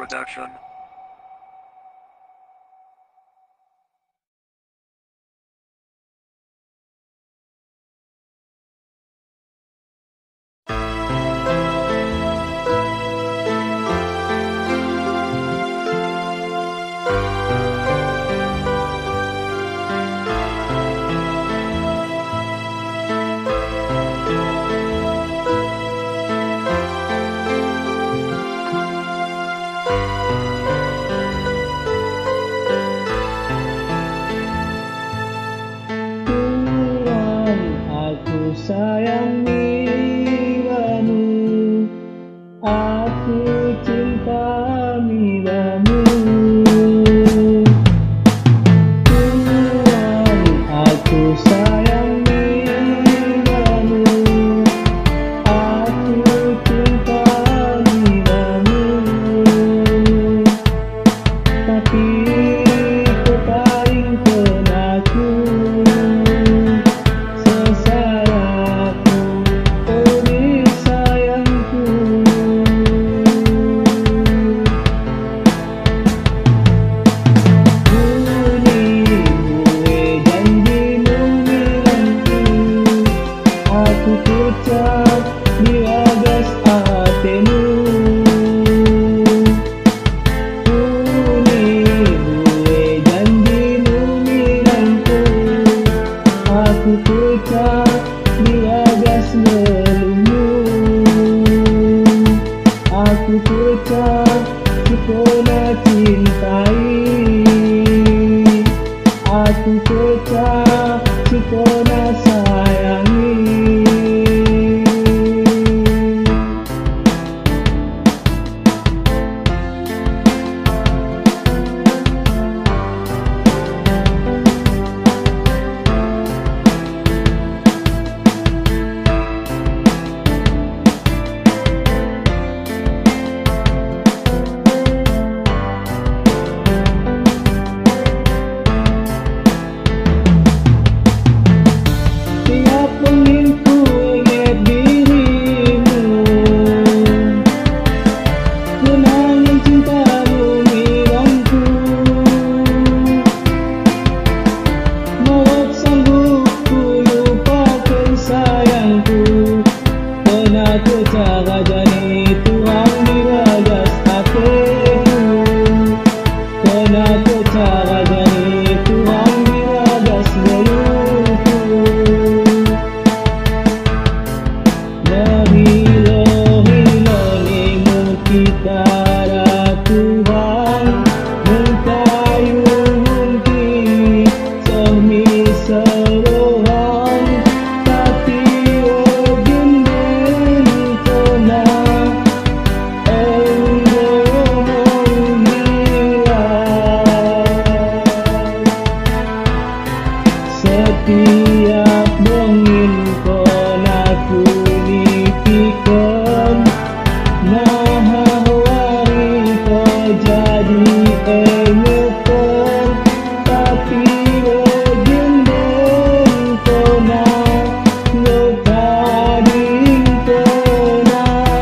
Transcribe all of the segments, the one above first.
Production. Aku sayangi kamu, aku cinta kamu. Tuhan, aku sayangi kamu, aku cinta kamu. Tapi kau paling penakut. Aku pecah, sempurna cintai. Aku pecah, sempurna sayangi. Cara jadi Tuhan diragas hatiku. Kenapa cara jadi Tuhan diragas geluhku. Lahilo nemu kita Tuhan, mengkayu mungkin semisal tapi setiap mungkin kon aku mimpikan, nah hari kau jadi emukan. Tapi begini kau nak ngetading kenangan.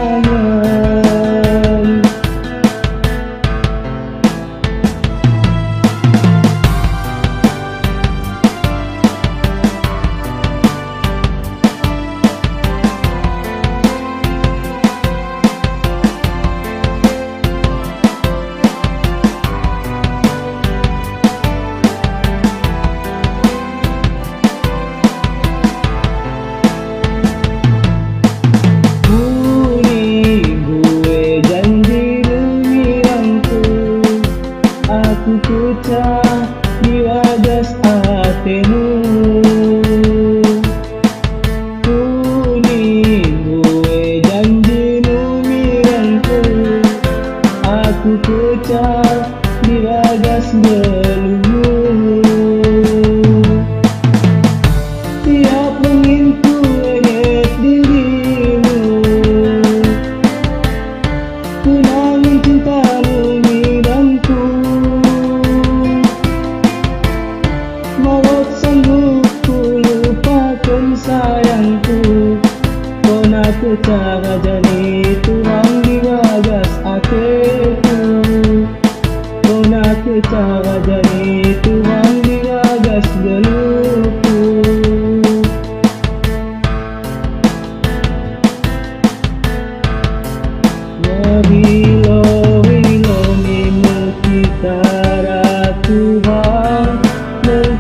Aku pecah diragas hatimu. Kuning gue janjimu mirangku. Aku pecah diragas geluhmu. Tiap mungkin ku ingat dirimu. Ku nangis cintamu mirangku. Maut sanggup ku lupakan sayangku. Kona cara jadi Tuhan diragas hatiku.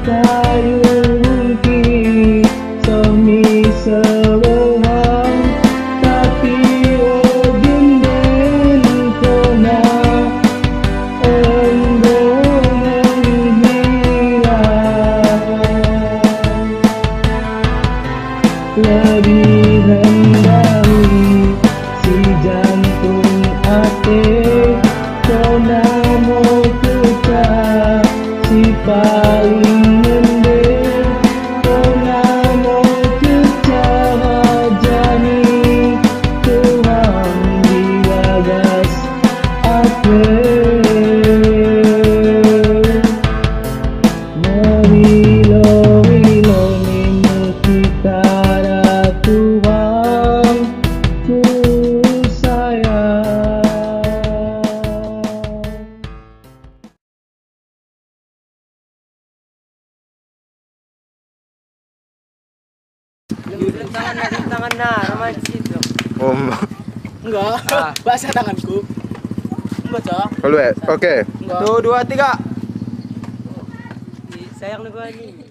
kayu ungkit semi serehang tapi ogenden kena embong menghilang lebih rendah si jantung hati kena mau pecah si paling mendek kena mau pecah jani Tuhan digagas apa merilo-rilo nemu kita Tuhan ku sayang. Tangan na, romantis itu. Enggak, basah tanganku. Baca. Oke. 1, 2, 3. Sayang nih gua nih.